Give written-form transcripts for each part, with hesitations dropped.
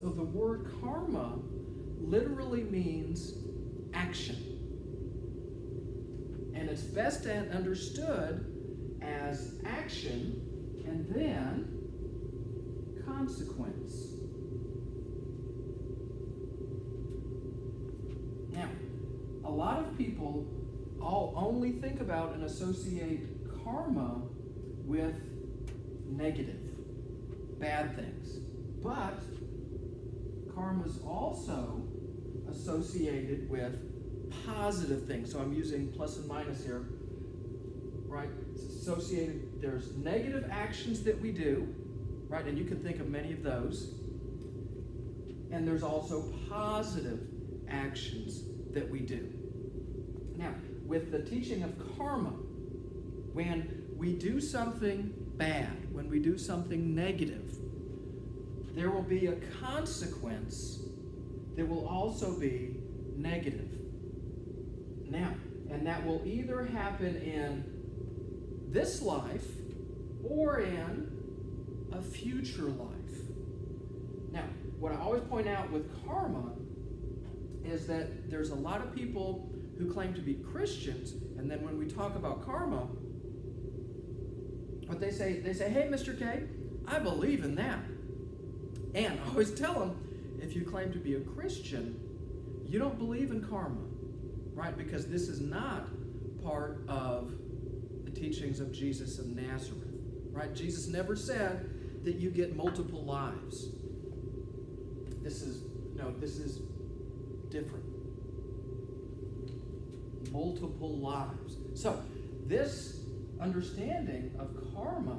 So the word karma literally means action. And it's best understood as action and then consequence. Now, a lot of people all only think about and associate karma with negative, bad things. But karma is also associated with positive things. So I'm using plus and minus here, right? It's associated, there's negative actions that we do, right? And you can think of many of those. And there's also positive actions that we do. Now, with the teaching of karma, when we do something bad, when we do something negative, there will be a consequence that will also be negative. Now, and that will either happen in this life or in a future life. Now, what I always point out with karma is that there's a lot of people who claim to be Christians, and then when we talk about karma, what they say, hey, Mr. K, I believe in that. And I always tell them, if you claim to be a Christian, you don't believe in karma, right? Because this is not part of the teachings of Jesus of Nazareth, right? Jesus never said that you get multiple lives. This is different. Multiple lives. So, this understanding of karma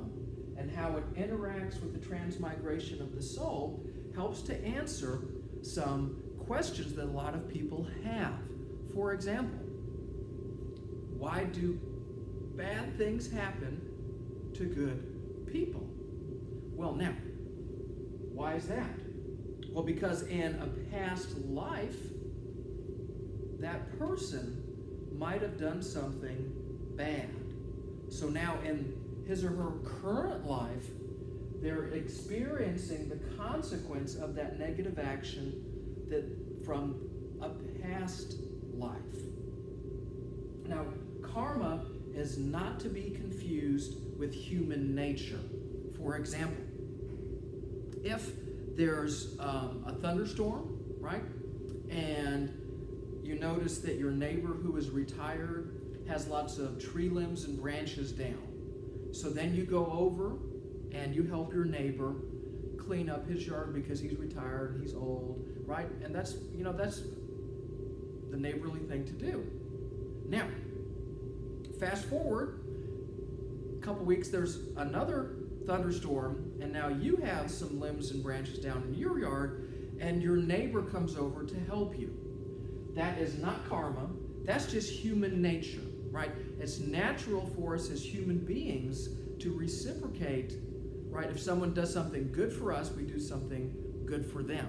and how it interacts with the transmigration of the soul helps to answer some questions that a lot of people have. For example, why do bad things happen to good people? Well, now, why is that? Well, because in a past life, that person might have done something bad. So now in his or her current life, they're experiencing the consequence of that negative action that from a past life. Now, karma is not to be confused with human nature. For example, if there's a thunderstorm, right? And you notice that your neighbor who is retired has lots of tree limbs and branches down. So then you go over and you help your neighbor clean up his yard because he's retired and he's old, right? And that's the neighborly thing to do. Now, fast forward a couple weeks, there's another thunderstorm, and now you have some limbs and branches down in your yard, and your neighbor comes over to help you. That is not karma. That's just human nature, right? It's natural for us as human beings to reciprocate, right? If someone does something good for us, we do something good for them.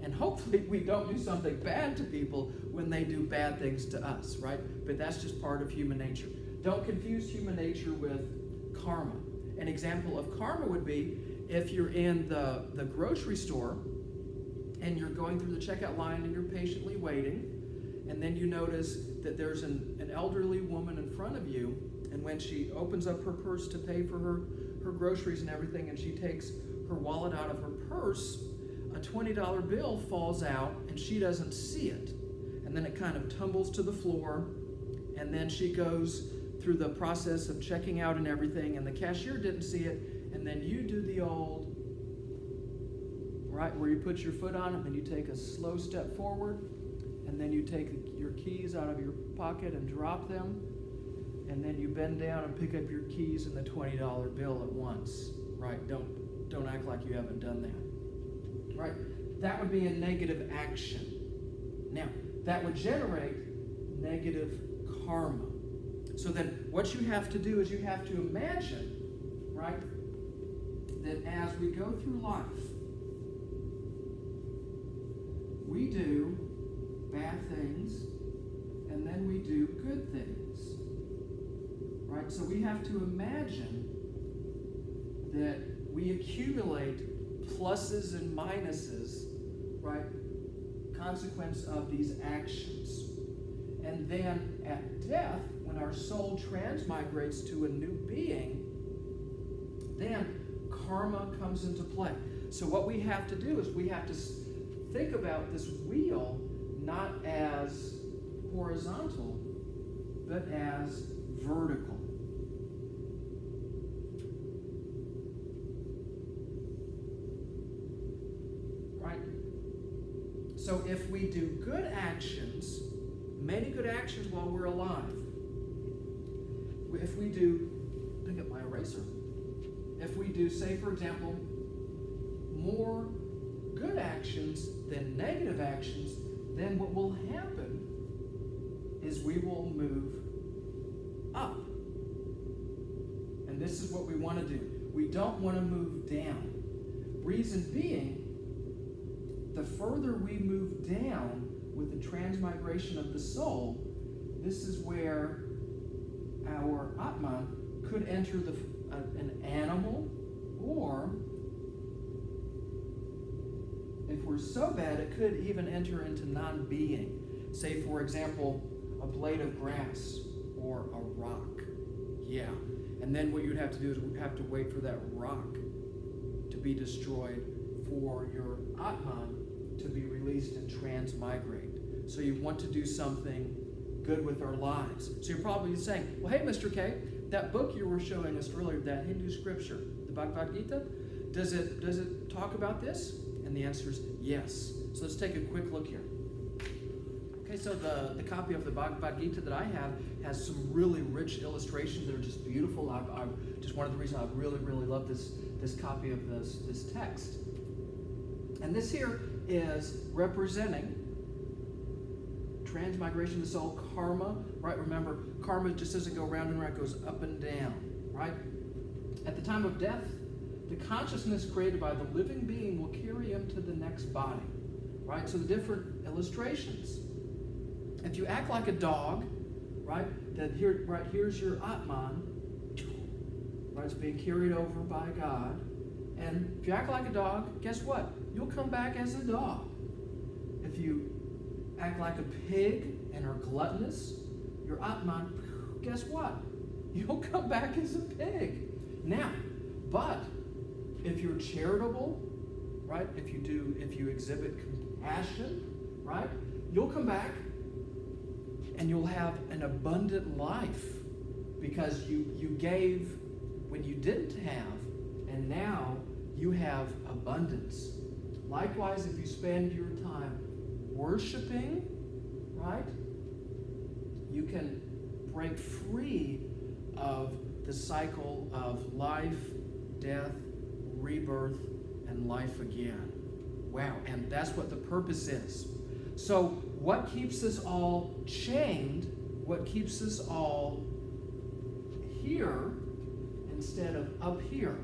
And hopefully we don't do something bad to people when they do bad things to us, right? But that's just part of human nature. Don't confuse human nature with karma. An example of karma would be if you're in the grocery store and you're going through the checkout line and you're patiently waiting, and then you notice that there's an elderly woman in front of you, and when she opens up her purse to pay for her groceries and everything, and she takes her wallet out of her purse, a $20 bill falls out and she doesn't see it. And then it kind of tumbles to the floor, and then she goes through the process of checking out and everything, and the cashier didn't see it, and then you do the old, right, where you put your foot on it and you take a slow step forward, and then you take your keys out of your pocket and drop them, and then you bend down and pick up your keys and the $20 bill at once, right? Don't act like you haven't done that, right? That would be a negative action. Now, that would generate negative karma. So then what you have to do is you have to imagine, right, that as we go through life, we do bad things and then we do good things, right? So we have to imagine that we accumulate pluses and minuses consequence of these actions. And then at death, when our soul transmigrates to a new being, then karma comes into play. So what we have to do is we have to think about this wheel not as horizontal, but as vertical. Right? So if we do good actions, many good actions while we're alive, if we do, pick up my eraser, if we do, say for example, more good actions than negative actions, then what will happen is we will move up. And this is what we want to do. We don't want to move down. Reason being, the further we move down with the transmigration of the soul, this is where our Atman could enter an animal, or if we're so bad, it could even enter into non-being. Say, for example, a blade of grass or a rock. Yeah. And then what you'd have to do is have to wait for that rock to be destroyed for your Atman to be released and transmigrate. So you want to do something good with our lives. So you're probably saying, well, hey, Mr. K, that book you were showing us earlier, that Hindu scripture, the Bhagavad Gita, does it talk about this? And the answer is yes. So let's take a quick look here. Okay, so the copy of the Bhagavad Gita that I have has some really rich illustrations that are just beautiful. I just one of the reasons I really, really love this copy of this text. And this here is representing transmigration of the soul, karma, right? Remember, karma just doesn't go round and round, it goes up and down, right? At the time of death, the consciousness created by the living being will carry him to the next body, right? So the different illustrations. If you act like a dog, right, then here's your Atman, right? It's being carried over by God. And if you act like a dog, guess what? You'll come back as a dog. If you act like a pig and are gluttonous, your Atman, guess what? You'll come back as a pig. Now, but if you're charitable, right? If you exhibit compassion, right? You'll come back and you'll have an abundant life because you gave when you didn't have, and now you have abundance. Likewise, if you spend your time worshiping, right? You can break free of the cycle of life, death, rebirth, and life again. Wow, and that's what the purpose is. So what keeps us all chained, what keeps us all here instead of up here?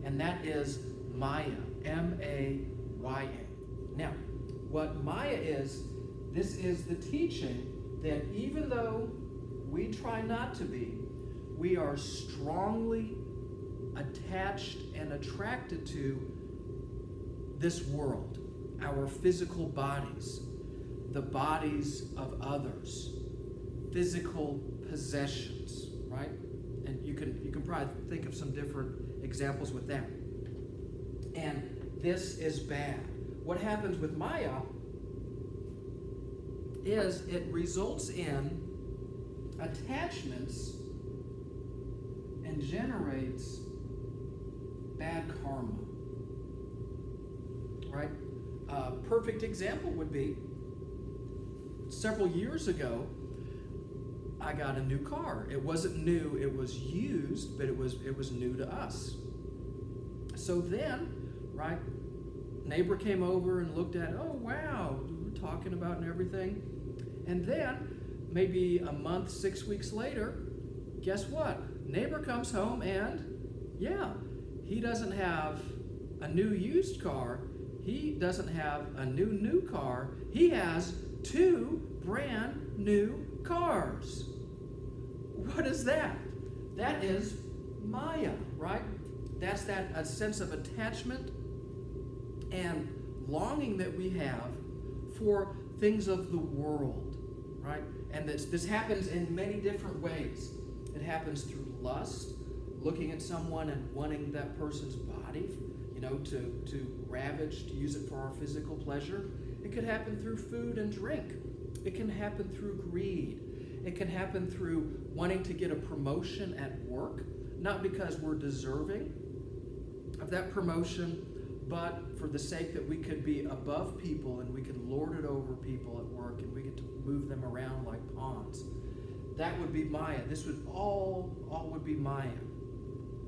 And that is Maya, M-A-Y-A. Now, what Maya is, this is the teaching that even though we try not to be, we are strongly attached and attracted to this world, our physical bodies, the bodies of others, physical possessions, right? And you can probably think of some different examples with that. And this is bad. What happens with Maya is it results in attachments and generates bad karma. Right? A perfect example would be several years ago, I got a new car. It wasn't new, it was used, but it was new to us. So then, right, neighbor came over and looked at it. Oh, wow, we were talking about and everything. And then, maybe a month, 6 weeks later, guess what? Neighbor comes home and, yeah, he doesn't have a new used car. He doesn't have a new car. He has 2 brand new cars. What is that? That is Maya, right? That's a sense of attachment and longing that we have for things of the world, right? And this happens in many different ways. It happens through lust, looking at someone and wanting that person's body, to ravage, to use it for our physical pleasure. It could happen through food and drink. It can happen through greed. It can happen through wanting to get a promotion at work, not because we're deserving of that promotion, but for the sake that we could be above people and we could lord it over people at work and we get to move them around like pawns. That would be Maya. This would all would be Maya.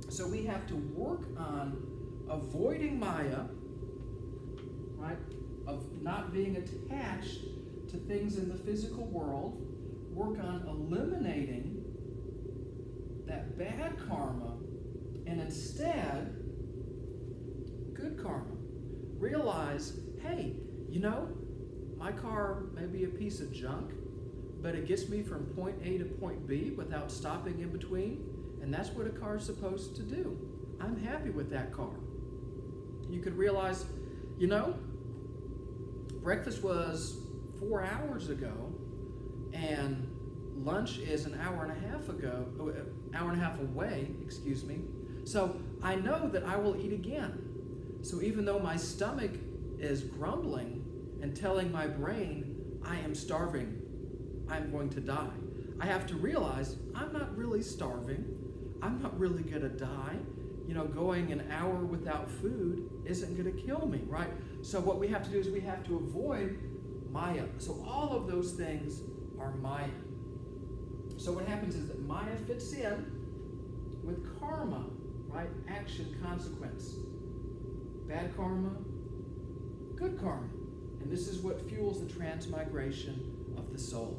So we have to work on avoiding Maya, right? Of not being attached to things in the physical world. Work on eliminating that bad karma and instead good karma. Realize, hey, my car may be a piece of junk, but it gets me from point A to point B without stopping in between, and that's what a car's supposed to do. I'm happy with that car. You could realize, breakfast was 4 hours ago, and lunch is an hour and a half away, excuse me. So I know that I will eat again. So even though my stomach is grumbling and telling my brain, I am starving, I'm going to die, I have to realize I'm not really starving. I'm not really going to die. Going an hour without food isn't going to kill me, right? So what we have to do is we have to avoid Maya. So all of those things are Maya. So what happens is that Maya fits in with karma, right? Action, consequence. Bad karma, good karma. And this is what fuels the transmigration of the soul.